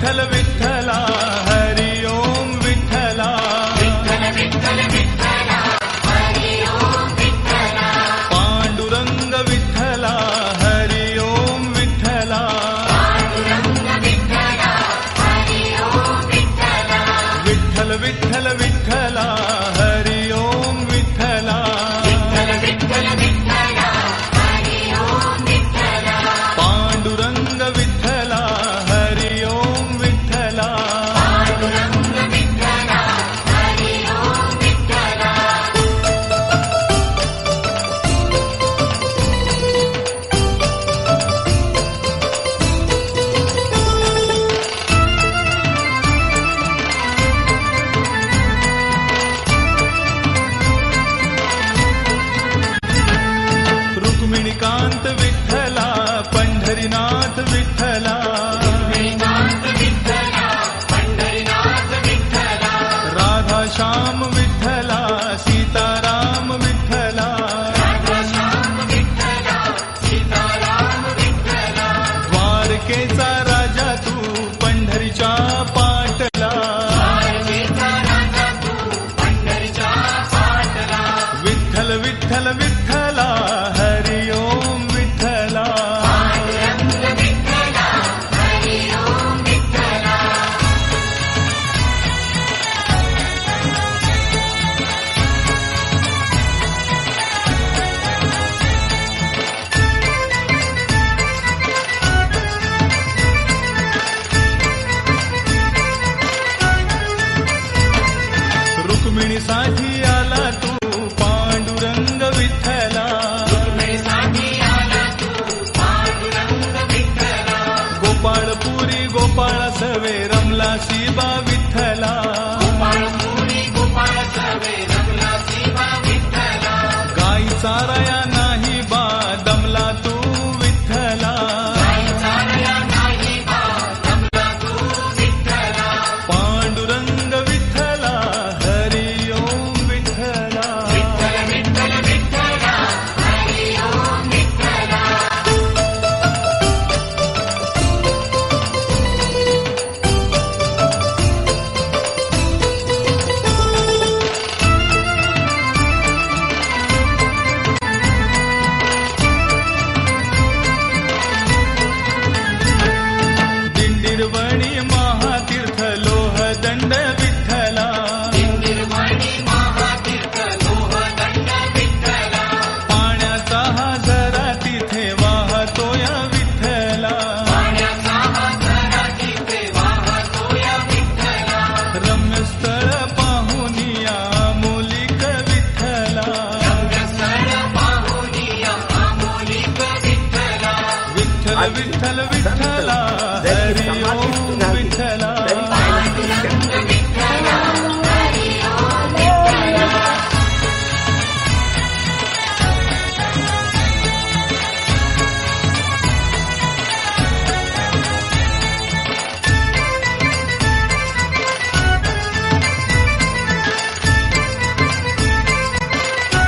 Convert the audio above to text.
विठ्ठल विठ्ठला हरि ओम विठ्ठला विठ्ठल विठ्ठल विठ्ठला हरि ओम विठ्ठला पांडुरंग विठ्ठला हरि ओम विठ्ठला पांडुरंग विठ्ठला हरि ओम विठ्ठला विठ्ठल विठ्ठल विठ्ठला हरि ओम विठ्ठला विठ्ठल विठ्ठल विठ्ठला हरि ओम विठ्ठला पांडुरंग विठ्ठला हरि ओम विठ्ठला पांडुरंग विठ्ठला हरि ओम विठ्ठला रुक्मिणीकांत विठ्ठला पंढरीनाथ विठ्ठला रुक्मिणीकांत विठ्ठला पंढरीनाथ विठ्ठला राधाश्याम विठ्ठला सीताराम विठ्ठला राधाश्याम विठ्ठला सीताराम विठ्ठला द्वारकेचा राजा तू पंढरीच्या पाटला द्वारकेचा राजा तू पंढरीच्या पाटला विठ्ठल विठ्ठल विठ्ठला हरि ओम विठ्ठला पांडुरंग विठ्ठला हरि ओम विठ्ठला रुक्मिणीसाठी आला तू पांडुरंग विठ्ठला रुक्मिणीसाठी आला तू पांडुरंग विठ्ठला गोपाळपुरी गोपाळ सवे रमला शिबा विठ्ठला गोपाळपुरी गोपाळ सवे रमला शिबा विठ्ठला गाई चाराया नाही बा दमला तू विठ्ठला गाई चाराया नाही बा दमला तू विठ्ठला पांडुरंग विठ्ठला हरि ओम विठ्ठला विठ्ठल विठ्ठल विठ्ठला हरि ओम विठ्ठला दिंडीरवणी महातीर्थ लोहदंड विठ्ठला दिंडीरवणी महातीर्थ लोहदंड विठ्ठला पाण्याचा हा झरा तिथे वाहतोय विठ्ठला पाण्याचा हा झरा तिथे वाहतोय विठ्ठला रम्यस्थळ पाहुनिया अमोलिक विठ्ठला रम्यस्थळ पाहुनिया अमोलिक विठ्ठला विठ्ठल विठ्ठल विठ्ठला हरि ओम